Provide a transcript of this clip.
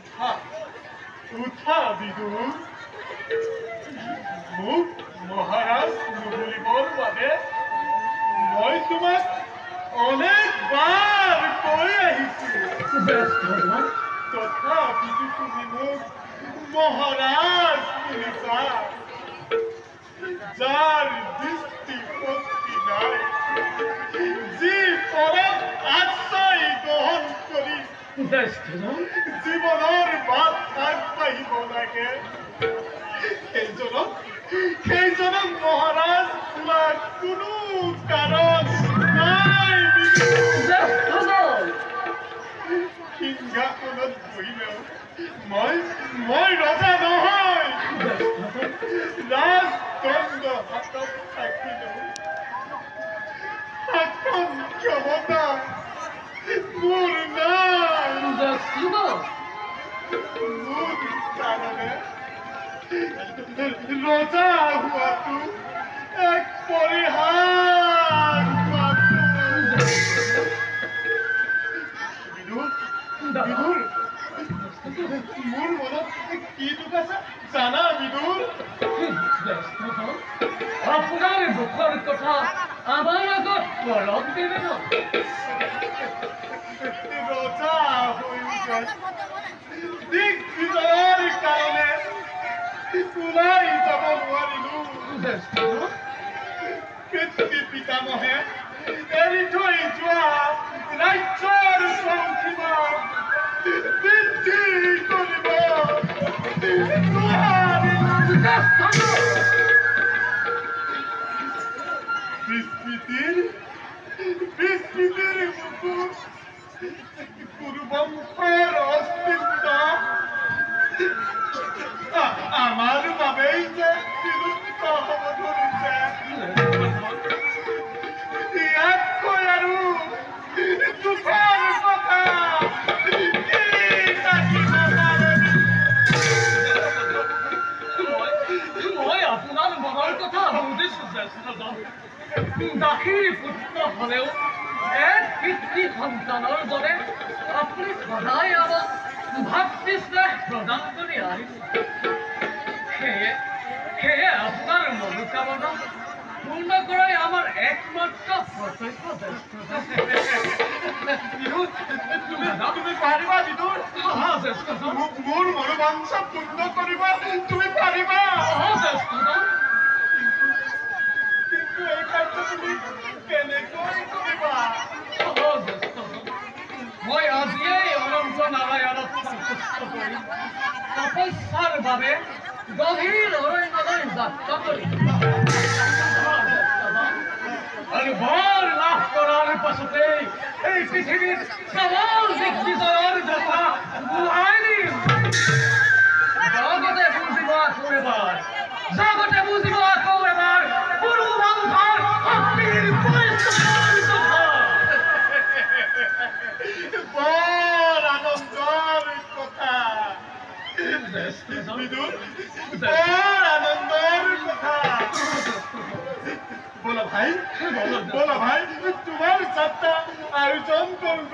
উঠা উঠা বিদুৰ মোক মহাৰাজ নুবুলিবৰ বাবে মই তোমাক অনেকবাৰ কৈ আহিছোঁ তথাপিতো তুমি মোক মহাৰাজ বুলিছা যাৰ দৃষ্টিশক্তি নাই যি পৰম আশ্ৰয় গ্ৰহণ কৰি জীৱনৰ বাট আগবাঢ়িব লাগে সেইজনক মহাৰাজ বোলাৰ কোনো কাৰণ নাই সিংহাসনত বহিলেও মই ৰজা নহয় ৰাজদণ্ড হাতত থাকিলেও শাসন ক্ষমতা মোৰ নাই মোৰ কাৰণে ৰজা হোৱাটো এক পৰিহাৰ বিদুৰ মোৰ মনত কি দুখ আছে জানা বিদুৰ আপোনাৰ দুখৰ কথা আমাৰ আগত অলপ দিলে ন ৰজা হৈ দিক বিজয়ৰ কাৰণে ওলাই যাব নোৱাৰিলো পিতৃ পিতামহে এৰি থৈ যোৱা ৰাজ্যৰ সংসীমা বৃদ্ধি কৰিব বিস্মৃতিৰ বুকুত কুৰুবংশৰ অস্তিত্ব আমাৰ বাবেই যে বিলুপ্ত হ'ব ধৰিছে ইয়াতকৈ আৰু দুখৰ কথা মই আপোনাৰ মনৰ কথা বুজিছো জ্যেষ্ঠজন দাসীৰ পুত্ৰ হলেও এক পিতৃ সন্তানৰ দৰে আপুনি সদায় আমাক ভাতৃস্নেহ প্ৰদান কৰি আহিছে সেয়ে আপোনাৰ মনোকামনা পূৰ্ণ কৰাই আমাৰ একমাত্ৰ কৰ্তব্য তুমি পাৰিবা বিদুৰ মোৰ মনোবাঞ্ছা পূৰ্ণ কৰিবা তুমি পাৰিবা কিন্তু এই কাৰ্য তুমি কেনেকৈ কৰিবা মই আজিয়েই অনন্ত নাৰায়ণক সন্তুষ্ট কৰি তপস্যাৰ বাবে গভীৰ অৰণ্যলৈ যাত্ৰা কৰি আৰু বৰ লাভ কৰাৰ পাছতেই এই পৃথিৱীত কেৱল দিগ্বিজয়ৰ কথা বুঢ়াই দিম জগতে বুজিব আকৌ এবাৰ পুৰু বংশৰ শক্তিৰ পৰিচয়ৰ কথা বৰ আনন্দৰ কথা বিদুৰ বৰ আনন্দৰ কথা বলা ভাই তোমাৰ যাত্ৰা আয়োজন কৰোঁ